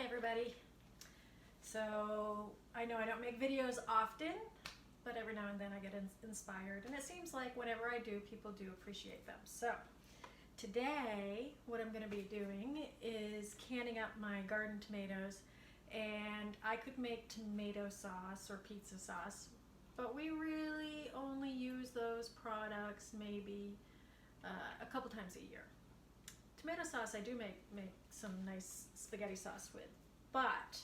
Hi everybody. So I know I don't make videos often, but every now and then I get inspired, and it seems like whatever I do, people do appreciate them. So today what I'm going to be doing is canning up my garden tomatoes, and I could make tomato sauce or pizza sauce, but we really only use those products maybe a couple times a year. Tomato sauce I do make some nice spaghetti sauce with, but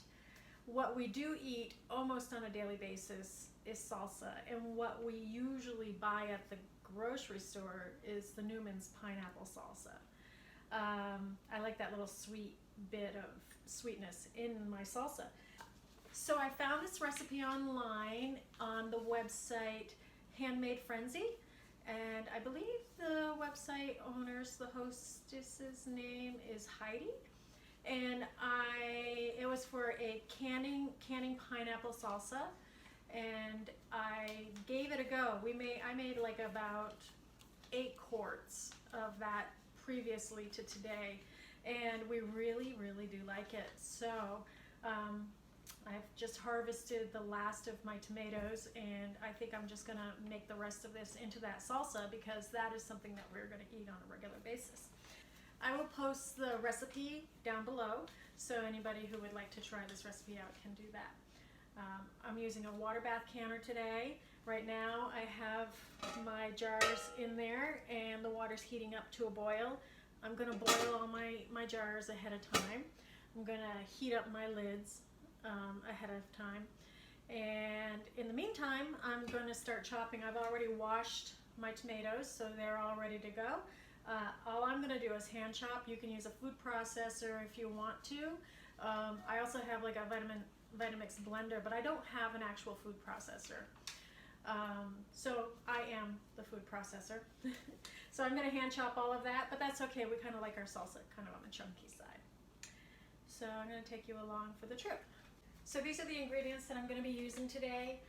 what we do eat almost on a daily basis is salsa, and what we usually buy at the grocery store is the Newman's pineapple salsa. I like that little sweet bit of sweetness in my salsa. So I found this recipe online on the website Handmade Frenzy, and I believe the website owner's, the hostess's name is Heidi, and it was for a canning pineapple salsa, and I gave it a go. I made like about 8 quarts of that previously to today, and we really do like it. So I've just harvested the last of my tomatoes, and I think I'm just gonna make the rest of this into that salsa because that is something that we're gonna eat on a regular basis. I will post the recipe down below, so anybody who would like to try this recipe out can do that. I'm using a water bath canner today. Right now I have my jars in there and the water's heating up to a boil. I'm gonna boil all my jars ahead of time. I'm gonna heat up my lids ahead of time, and in the meantime I'm going to start chopping. I've already washed my tomatoes, so they're all ready to go. All I'm going to do is hand chop. You can use a food processor if you want to. I also have like a Vitamix blender, but I don't have an actual food processor. So I am the food processor. So I'm going to hand chop all of that, but that's okay. We kind of like our salsa kind of on the chunky side. So I'm going to take you along for the trip. So these are the ingredients that I'm going to be using today.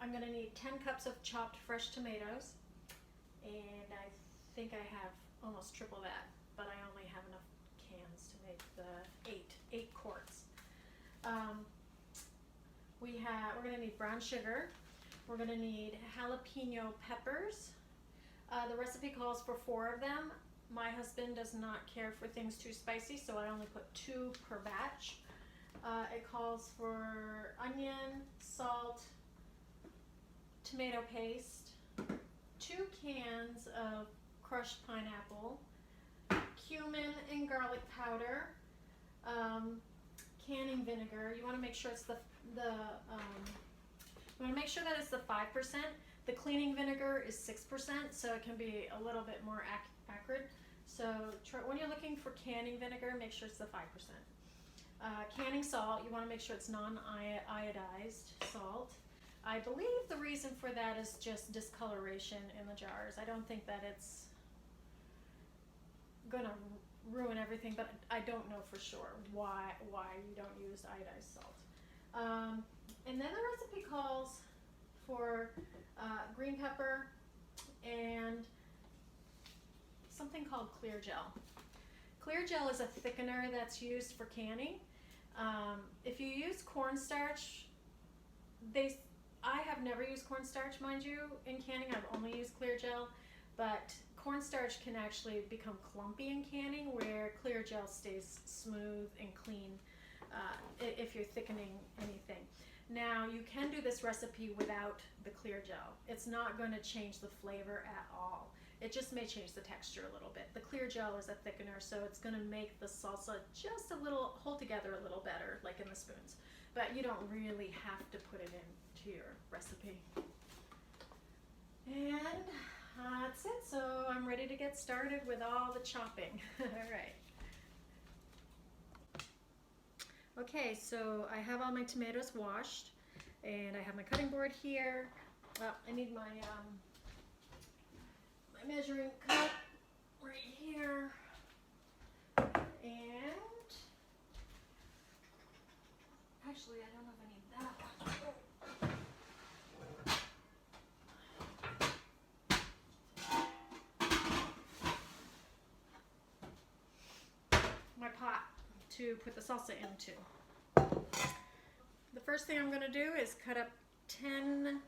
I'm going to need 10 cups of chopped fresh tomatoes, and I think I have almost triple that, but I only have enough cans to make the 8 quarts. We're going to need brown sugar. We're going to need jalapeno peppers. The recipe calls for 4 of them. My husband does not care for things too spicy, so I only put 2 per batch. It calls for onion, salt, tomato paste, 2 cans of crushed pineapple, cumin and garlic powder, canning vinegar. You want to make sure it's you want to make sure that it's the 5%. The cleaning vinegar is 6%, so it can be a little bit more accurate. So when you're looking for canning vinegar, make sure it's the 5%. Canning salt, you want to make sure it's non-iodized salt. I believe the reason for that is just discoloration in the jars. I don't think that it's gonna ruin everything, but I don't know for sure why you don't use iodized salt. And then the recipe calls for green pepper and something called clear gel. Clear gel is a thickener that's used for canning. If you use cornstarch, I have never used cornstarch, mind you, in canning. I've only used clear gel, but cornstarch can actually become clumpy in canning, where clear gel stays smooth and clean if you're thickening anything. Now, you can do this recipe without the clear gel. It's not going to change the flavor at all. It just may change the texture a little bit. The clear gel is a thickener, so it's going to make the salsa just a little, hold together a little better, like in the spoons. But you don't really have to put it into your recipe. And that's it. So I'm ready to get started with all the chopping. All right. Okay, so I have all my tomatoes washed, and I have my cutting board here. Well, I need my measuring cup right here, and actually I don't know if I need that one. My pot to put the salsa into. The first thing I'm going to do is cut up 10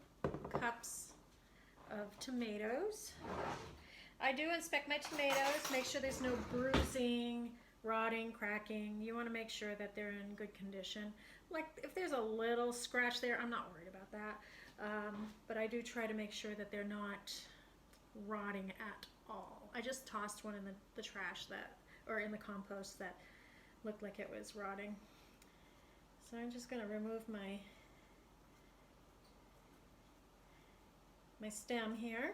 cups of tomatoes. I do inspect my tomatoes, make sure there's no bruising, rotting, cracking. You want to make sure that they're in good condition. Like if there's a little scratch there, I'm not worried about that. But I do try to make sure that they're not rotting at all. I just tossed one in the trash or in the compost that looked like it was rotting. So I'm just going to remove my stem here.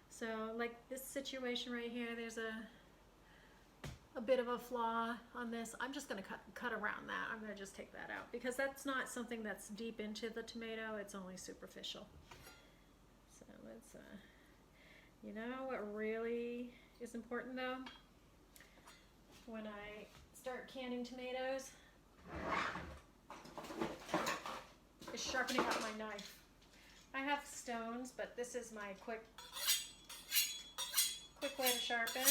So like this situation right here, there's a bit of a flaw on this. I'm just going to cut around that. I'm going to just take that out because that's not something that's deep into the tomato. It's only superficial. So let's, you know what really is important though? When I start canning tomatoes is sharpening up my knife. I have stones, but this is my quick way to sharpen.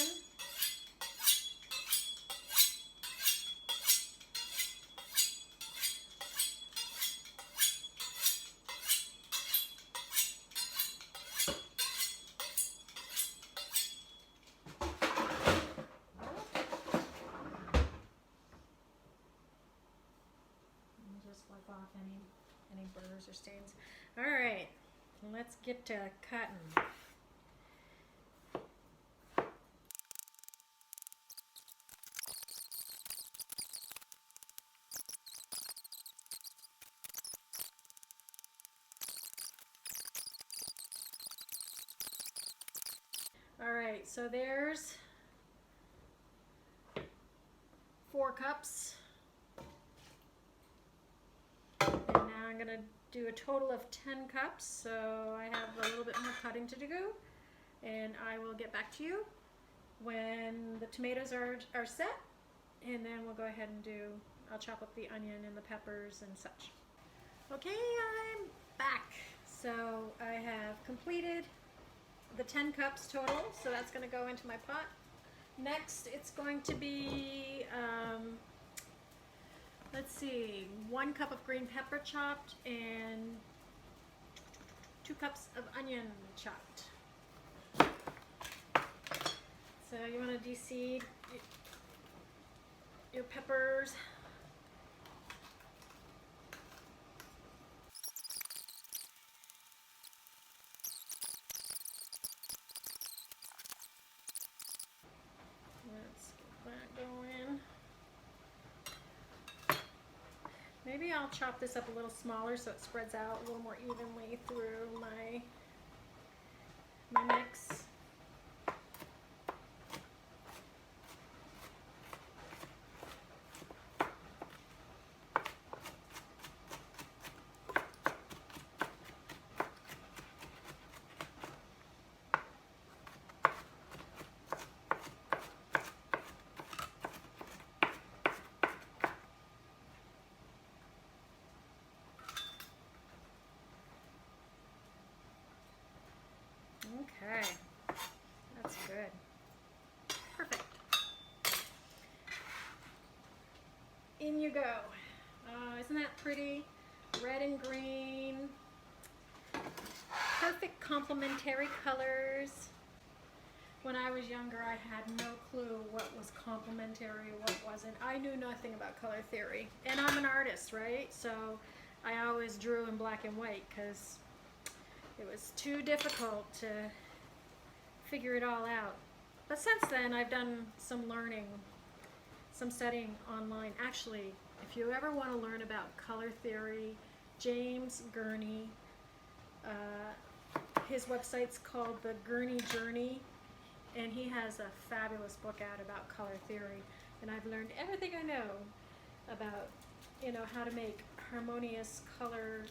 Wipe off any burrs or stains. All right, let's get to cutting. All right, so there's 4 cups. I'm going to do a total of 10 cups, so I have a little bit more cutting to do, and I will get back to you when the tomatoes are set, and then we'll go ahead and I'll chop up the onion and the peppers and such. Okay, I'm back. So I have completed the 10 cups total, so that's going to go into my pot. Next, it's going to be let's see, 1 cup of green pepper chopped and 2 cups of onion chopped. So you want to de-seed your peppers. Let's get that going. Maybe I'll chop this up a little smaller so it spreads out a little more evenly through my mix. Okay, that's good. Perfect. In you go. Isn't that pretty? Red and green. Perfect complementary colors. When I was younger, I had no clue what was complementary, what wasn't. I knew nothing about color theory. And I'm an artist, right? So I always drew in black and white because it was too difficult to figure it all out. But since then, I've done some learning, some studying online. Actually, if you ever want to learn about color theory, James Gurney, his website's called The Gurney Journey, and he has a fabulous book out about color theory. And I've learned everything I know about, how to make harmonious color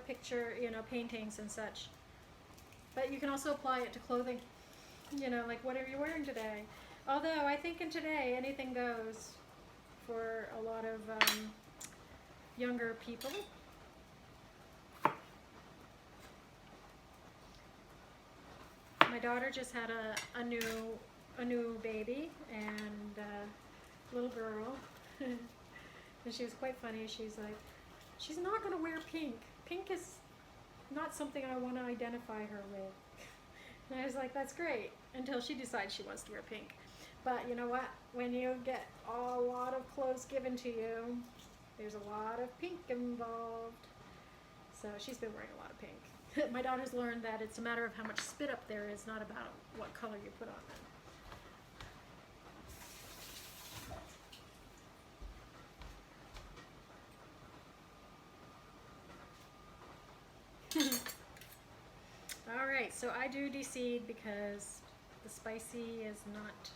picture, paintings and such. But you can also apply it to clothing, like whatever you're wearing today. Although I think in today anything goes for a lot of younger people. My daughter just had a new baby, and little girl, and she was quite funny. She's like, she's not going to wear pink. Pink is not something I want to identify her with. And I was like, that's great, until she decides she wants to wear pink. But you know what? When you get a lot of clothes given to you, there's a lot of pink involved. So she's been wearing a lot of pink. My daughter's learned that it's a matter of how much spit up there is, not about what color you put on them. Alright, so I do deseed because the spicy is not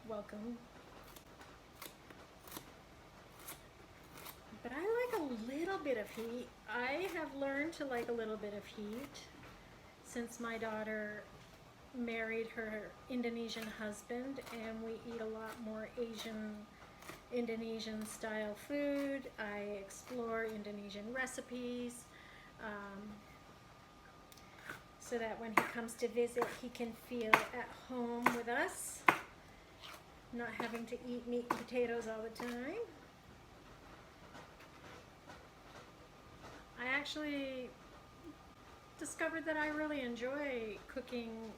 welcome. But I like a little bit of heat. I have learned to like a little bit of heat since my daughter married her Indonesian husband, and we eat a lot more Indonesian style food. I explore Indonesian recipes so that when he comes to visit, he can feel at home with us, not having to eat meat and potatoes all the time. I actually discovered that I really enjoy cooking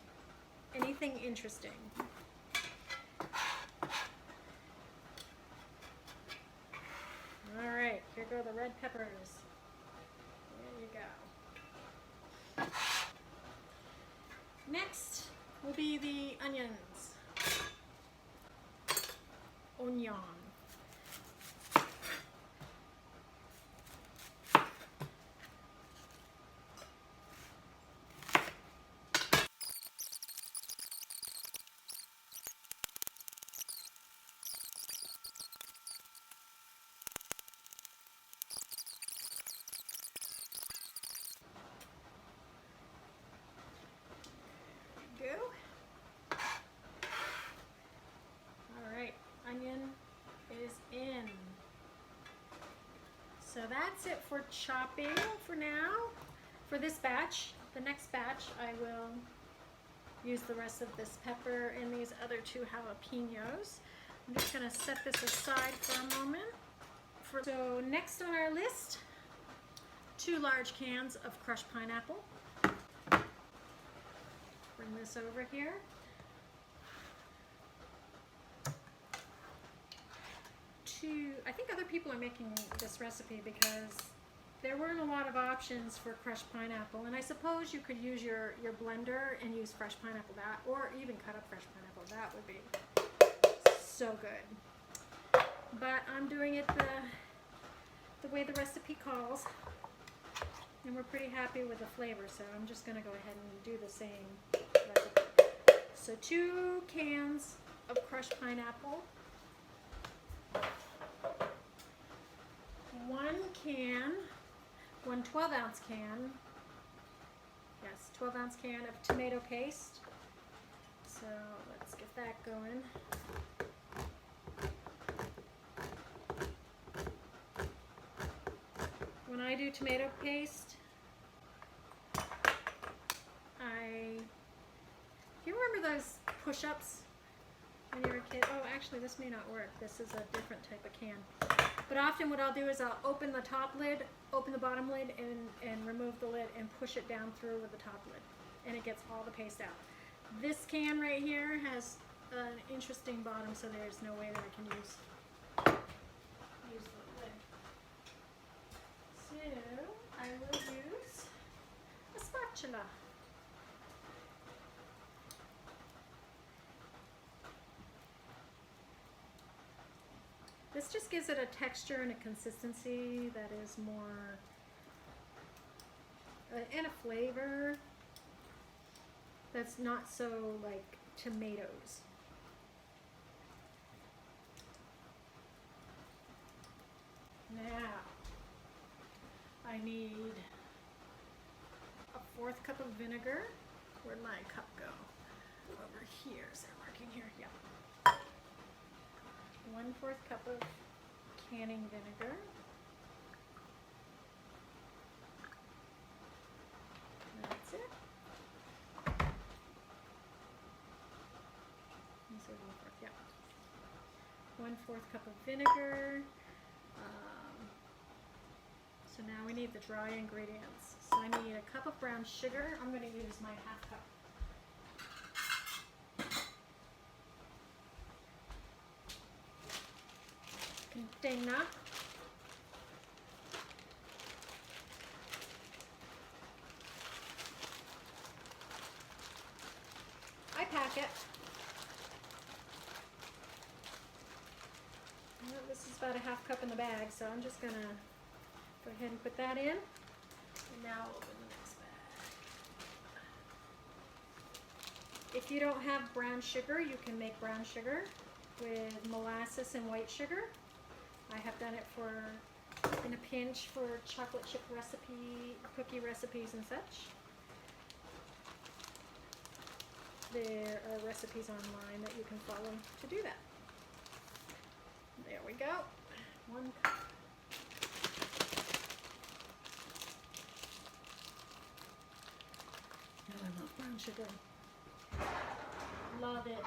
anything interesting. Alright, here go the red peppers. There you go. Next will be the onions. Onion. Onion is in. So that's it for chopping for now. For this batch, the next batch, I will use the rest of this pepper and these other 2 jalapenos. I'm just going to set this aside for a moment. So next on our list, 2 large cans of crushed pineapple. Bring this over here. I think other people are making this recipe because there weren't a lot of options for crushed pineapple, and I suppose you could use your blender and use fresh pineapple, that, or even cut up fresh pineapple. That would be so good. But I'm doing it the way the recipe calls, and we're pretty happy with the flavor, so I'm just going to go ahead and do the same recipe. So 2 cans of crushed pineapple. 1 12-ounce can, yes, 12-ounce can of tomato paste. So let's get that going. When I do tomato paste, you remember those push-ups when you were a kid? Oh, actually this may not work. This is a different type of can. But often what I'll do is I'll open the top lid, open the bottom lid, and remove the lid and push it down through with the top lid. And it gets all the paste out. This can right here has an interesting bottom, so there's no way that I can use the lid. So I will use a spatula. This just gives it a texture and a consistency that is more, and a flavor that's not so like tomatoes. Now, I need a 4th cup of vinegar. Where'd my cup go? Over here. Is there marking here? Yeah. 1/4 cup of canning vinegar. 1/4 cup of vinegar. So now we need the dry ingredients. So I need a cup of brown sugar. I'm going to use my 1/2 cup. Container. I pack it. Well, this is about a 1/2 cup in the bag, so I'm just gonna go ahead and put that in. And now open the next bag. If you don't have brown sugar, you can make brown sugar with molasses and white sugar. I have done it in a pinch for chocolate chip cookie recipes and such. There are recipes online that you can follow to do that. There we go. 1 cup. Oh, I love brown sugar. Love it.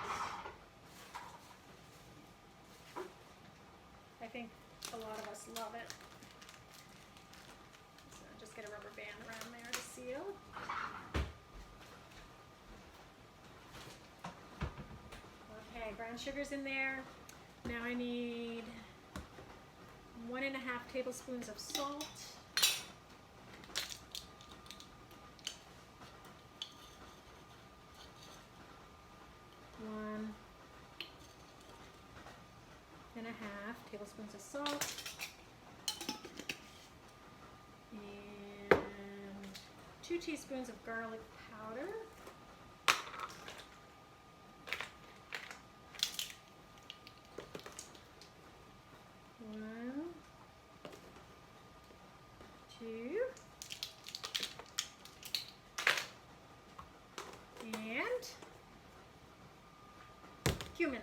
I think a lot of us love it. So just get a rubber band around there to seal. Okay, brown sugar's in there. Now I need 1½ tablespoons of salt. One and a half tablespoons of salt. And 2 teaspoons of garlic powder. One, 2, and cumin,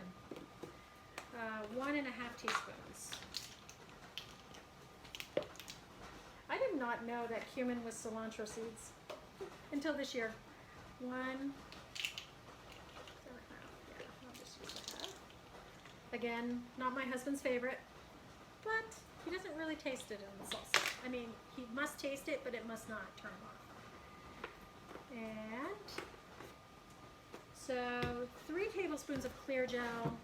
1½ teaspoons. I did not know that cumin was cilantro seeds until this year. One, I'll just use that. Again, not my husband's favorite, but he doesn't really taste it in the salsa. I mean, he must taste it, but it must not turn him off. And so 3 tablespoons of clear gel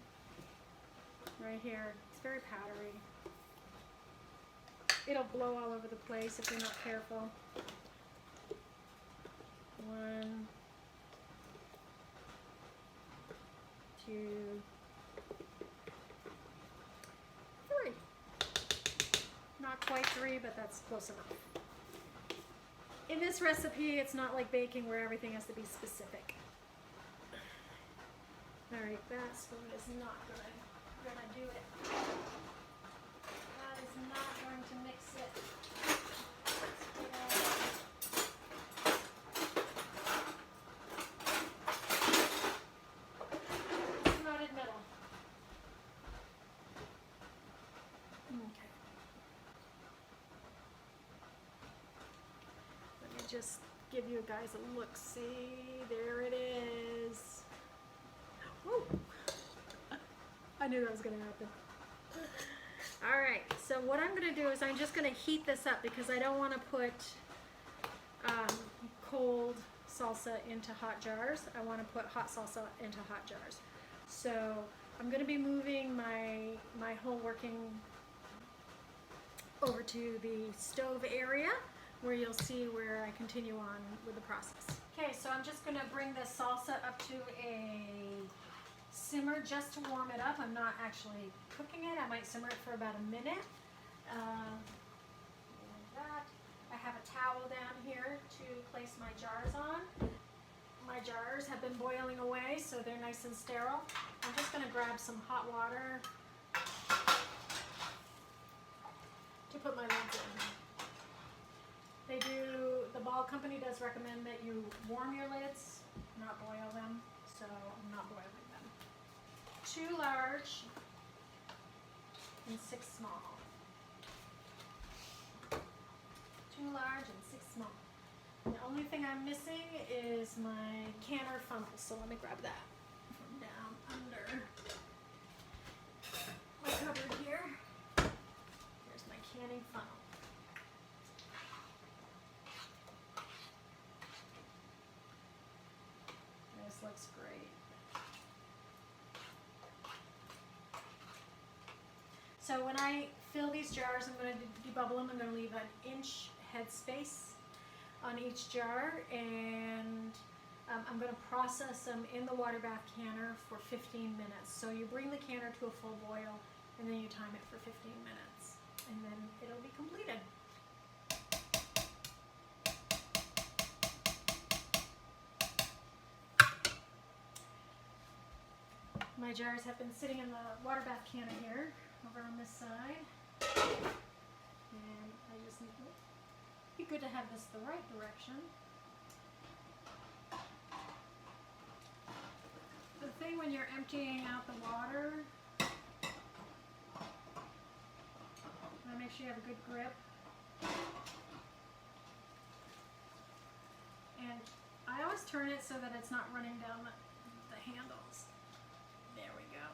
right here. It's very powdery. It'll blow all over the place if you're not careful. 1, 2, 3. Not quite 3, but that's close enough. In this recipe, it's not like baking where everything has to be specific. Alright, that spoon is not gonna do it. That is not going to mix it. Slotted middle. Okay. Let me just give you guys a look. See, there it is. Woo. I knew that was going to happen. Alright, so what I'm going to do is I'm just going to heat this up because I don't want to put cold salsa into hot jars. I want to put hot salsa into hot jars. So I'm going to be moving my whole working over to the stove area where you'll see where I continue on with the process. Okay, so I'm just going to bring the salsa up to a simmer just to warm it up. I'm not actually cooking it. I might simmer it for about a minute. Like that. I have a towel down here to place my jars on. My jars have been boiling away, so they're nice and sterile. I'm just going to grab some hot water to put my lids in. The Ball Company does recommend that you warm your lids, not boil them, so I'm not boiling them. 2 large and 6 small. 2 large and 6 small. The only thing I'm missing is my canner funnel, so let me grab that from down under my So when I fill these jars, I'm going to debubble them. I'm going to leave an inch headspace on each jar, and I'm going to process them in the water bath canner for 15 minutes. So you bring the canner to a full boil, and then you time it for 15 minutes, and then it'll be completed. My jars have been sitting in the water bath canner here, over on this side, and I just need to, be good to have this the right direction. The thing when you're emptying out the water, make sure you have a good grip. And I always turn it so that it's not running down the handles. There we go.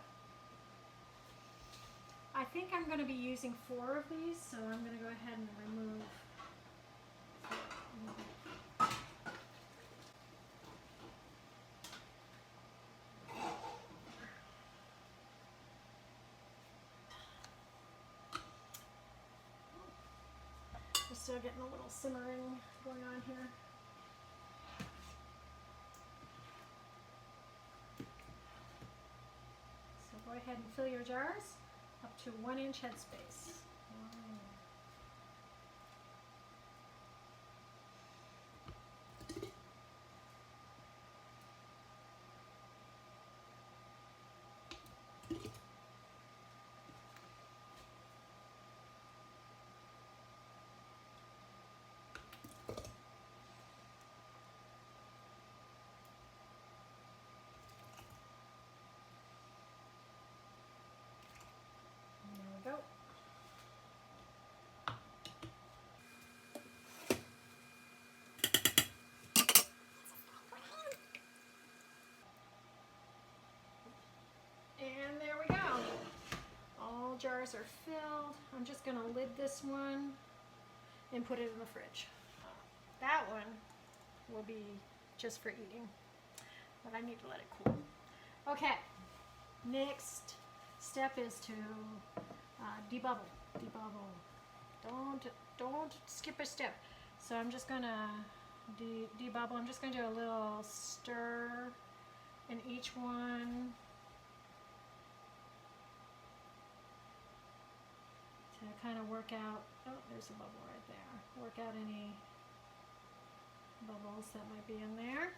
I think I'm going to be using 4 of these, so I'm going to go ahead and remove 4. We're still getting a little simmering going on here. So go ahead and fill your jars up to 1 inch headspace. Go. And there we go. All jars are filled. I'm just going to lid this one and put it in the fridge. That one will be just for eating, but I need to let it cool. Okay, next step is to debubble. Don't skip a step. So I'm just gonna debubble. I'm just gonna do a little stir in each one to kind of work out. Oh, there's a bubble right there. Work out any bubbles that might be in there.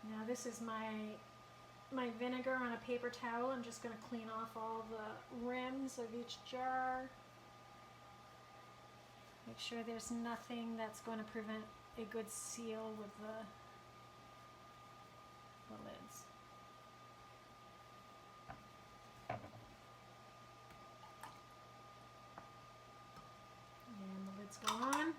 Now this is my vinegar on a paper towel. I'm just going to clean off all the rims of each jar. Make sure there's nothing that's going to prevent a good seal with the lids. And the lids go on.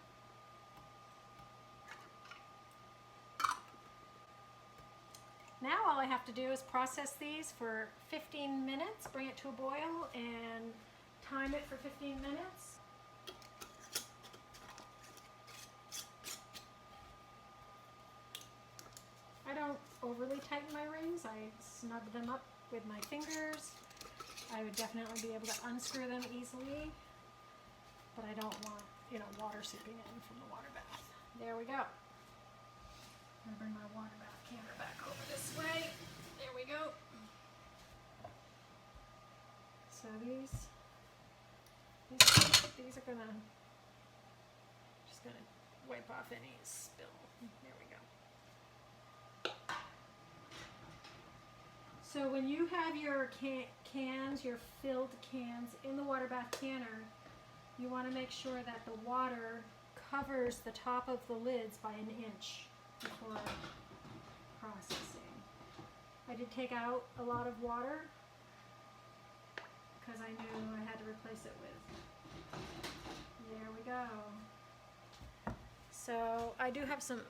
Now all I have to do is process these for 15 minutes, bring it to a boil, and time it for 15 minutes. I don't overly tighten my rings. I snug them up with my fingers. I would definitely be able to unscrew them easily, but I don't want, water seeping in from the water bath. There we go. I'm going to bring my water bath canner back over this way. There we go. So these are just gonna wipe off any spill. There we go. So when you have your cans, your filled cans in the water bath canner, you want to make sure that the water covers the top of the lids by an inch before processing. I did take out a lot of water because I knew I had to replace it with. There we go. So I do have some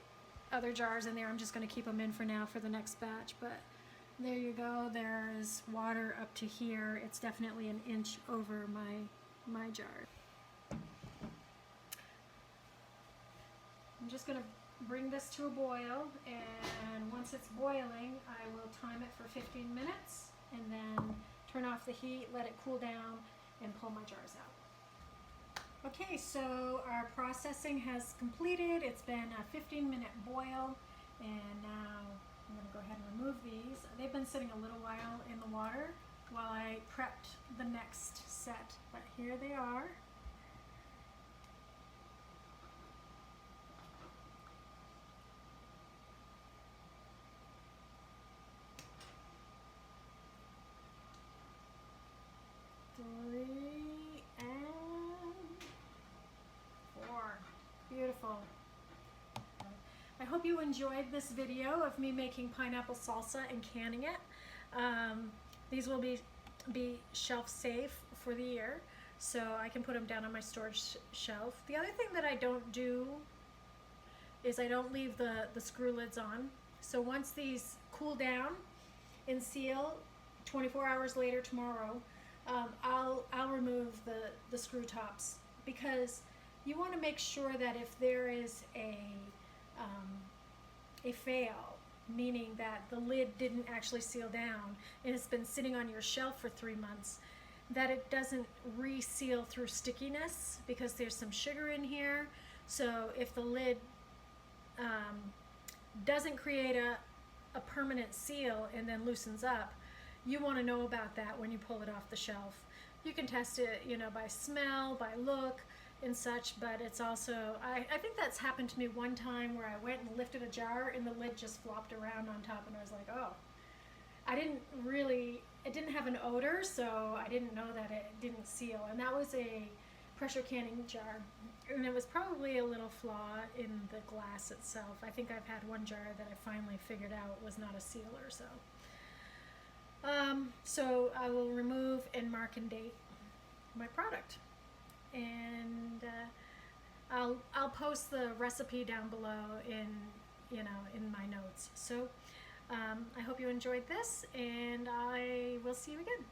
other jars in there. I'm just going to keep them in for now for the next batch, but there you go. There's water up to here. It's definitely an inch over my jar. I'm just going to bring this to a boil, and once it's boiling, I will time it for 15 minutes and then turn off the heat, let it cool down, and pull my jars out. Okay, so our processing has completed. It's been a 15-minute boil, and now I'm going to go ahead and remove these. They've been sitting a little while in the water while I prepped the next set, but here they are. Three and four. Beautiful. I hope you enjoyed this video of me making pineapple salsa and canning it. These will be shelf safe for the year, so I can put them down on my storage shelf. The other thing that I don't do is I don't leave the screw lids on. So once these cool down and seal, 24 hours later tomorrow, I'll remove the screw tops, because you want to make sure that if there is a fail, meaning that the lid didn't actually seal down and it's been sitting on your shelf for 3 months, that it doesn't reseal through stickiness, because there's some sugar in here. So if the lid doesn't create a permanent seal and then loosens up, you want to know about that when you pull it off the shelf. You can test it, you know, by smell, by look and such, but it's also, I think that's happened to me one time where I went and lifted a jar and the lid just flopped around on top, and I was like, oh. It didn't have an odor, so I didn't know that it didn't seal, and that was a pressure canning jar, and it was probably a little flaw in the glass itself. I think I've had one jar that I finally figured out was not a sealer, so. So I will remove and mark and date my product, and I'll post the recipe down below in my notes. So I hope you enjoyed this, and I will see you again.